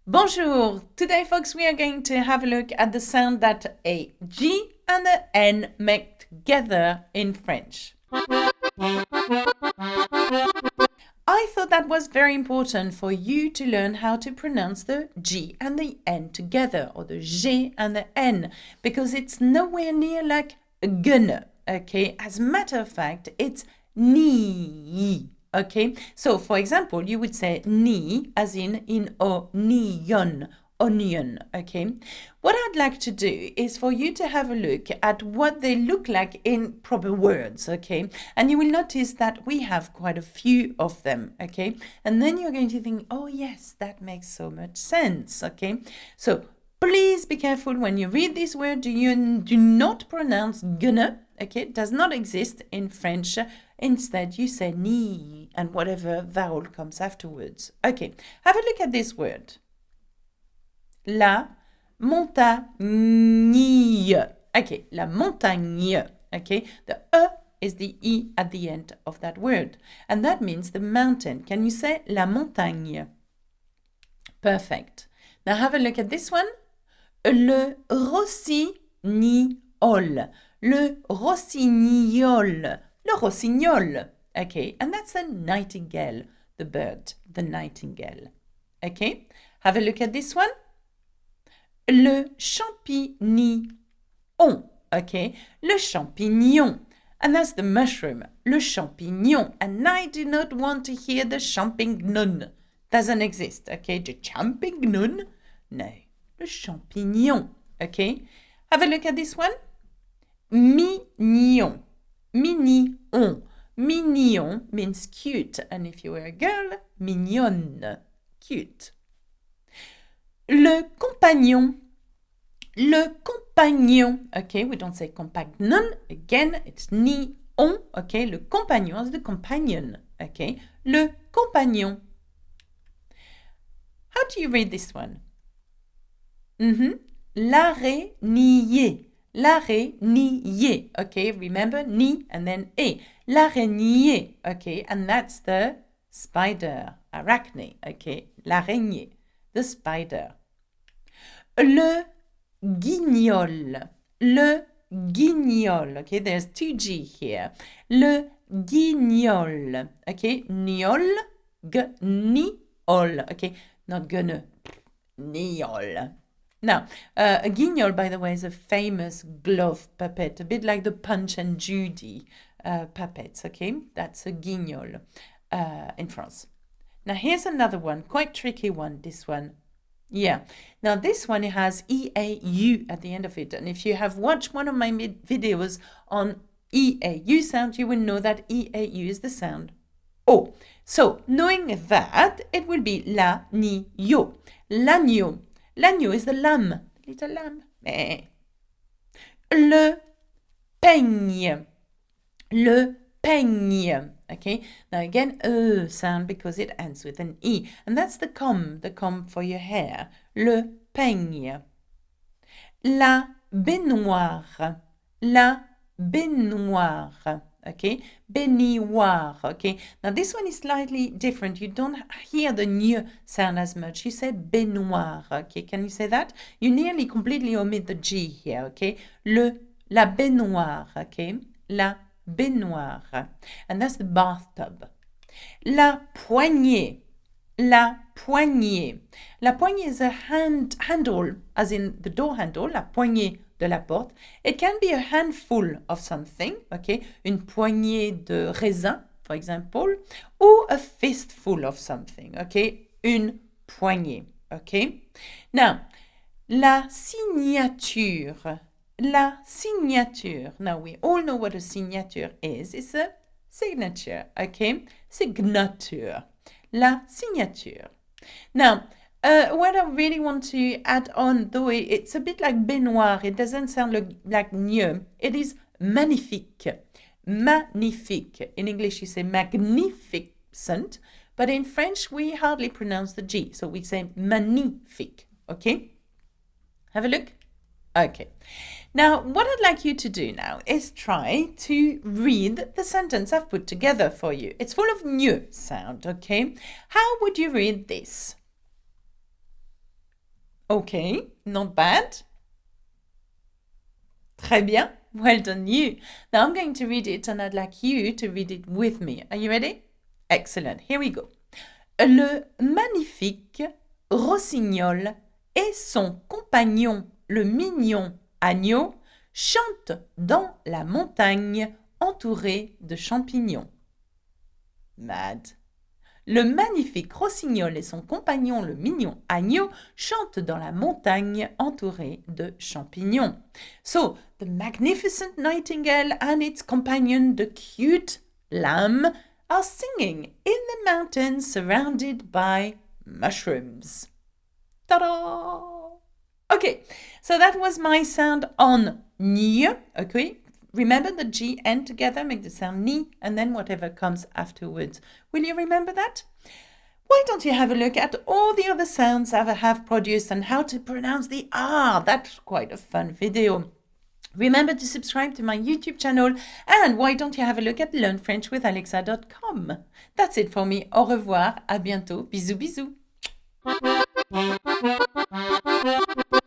Bonjour! Today, folks, we are going to have a look at the sound that a G and a N make together in French. I thought that was very important for you to learn how to pronounce the G and the N together, or the G and the N, because it's nowhere near like gonna, okay? As a matter of fact, it's ni. Okay, so for example, you would say ni as in onion, onion, okay? What I'd like to do is for you to have a look at what they look like in proper words, okay? And you will notice that we have quite a few of them, okay? And then you're going to think, oh yes, that makes so much sense, okay? So please be careful when you read this word. Do not pronounce gonna, okay? It does not exist in French. Instead, you say ni and whatever vowel comes afterwards. Okay, have a look at this word. La montagne. Okay, la montagne. Okay, the E is the E at the end of that word. And that means the mountain. Can you say la montagne? Perfect. Now have a look at this one. Le rossignol. Le rossignol. Le rossignol, okay, and that's the nightingale, the bird, the nightingale, okay? Have a look at this one. Le champignon, okay, le champignon, and that's the mushroom, le champignon, and I do not want to hear the champignon, doesn't exist, okay, the champignon, no, le champignon, okay? Have a look at this one. Mignon. Mignon. Mignon means cute. And if you were a girl, mignonne. Cute. Le compagnon. Le compagnon. Okay, we don't say compagnon. Again, it's ni on. Okay, le compagnon is the companion. Okay, le compagnon. How do you read this one? L'araignée. L'araignée, okay, remember, ni and then e. L'araignée, okay, and that's the spider, arachne, okay, l'araignée, the spider. Le guignol, okay, there's two G here. Le guignol, okay, niol, g-ni-ol, okay, not gonna, niol. Now, a guignol, by the way, is a famous glove puppet, a bit like the Punch and Judy puppets, okay? That's a guignol in France. Now, here's another one, quite tricky one, this one. Yeah. Now, this one, it has E-A-U at the end of it. And if you have watched one of my videos on E-A-U sound, you will know that E-A-U is the sound O. So, knowing that, it will be la-ni-yo. L'agneau. L'agneau is the lamb, little lamb. Le peigne. Le peigne. Okay, now again, sound because it ends with an E. And that's the comb for your hair. Le peigne. La baignoire. La baignoire. Okay, baignoire. Okay, now this one is slightly different. You don't hear the n sound as much. You say baignoire. Okay, can you say that? You nearly completely omit the G here. Okay, la baignoire. Okay, la baignoire, and that's the bathtub. La poignée. La poignée. La poignée is a handle, as in the door handle. La poignée de la porte. It can be a handful of something, okay? Une poignée de raisin, for example, or a fistful of something, okay? Une poignée, okay? Now, la signature. La signature. Now, we all know what a signature is. It's a signature, okay? Signature. La signature. Now, what I really want to add on, though it's a bit like baignoire, it doesn't sound like mieux. It is magnifique. Magnifique. In English, you say magnificent, but in French, we hardly pronounce the G, so we say magnifique, okay? Have a look. Okay. Now, what I'd like you to do now is try to read the sentence I've put together for you. It's full of new sound, okay? How would you read this? Okay, not bad. Très bien. Well done, you. Now I'm going to read it and I'd like you to read it with me. Are you ready? Excellent. Here we go. Le magnifique rossignol et son compagnon, le mignon agneau, chantent dans la montagne entourés de champignons. Mad. Le magnifique rossignol et son compagnon, le mignon agneau, chantent dans la montagne entourés de champignons. So, the magnificent nightingale and its companion, the cute lamb, are singing in the mountains surrounded by mushrooms. Ta-da! Okay, so that was my sound on ni, okay? Remember the GN together, make the sound ni, and then whatever comes afterwards. Will you remember that? Why don't you have a look at all the other sounds I have produced and how to pronounce the R? That's quite a fun video. Remember to subscribe to my YouTube channel, and why don't you have a look at learnfrenchwithalexa.com? That's it for me. Au revoir, à bientôt. Bisous bisous.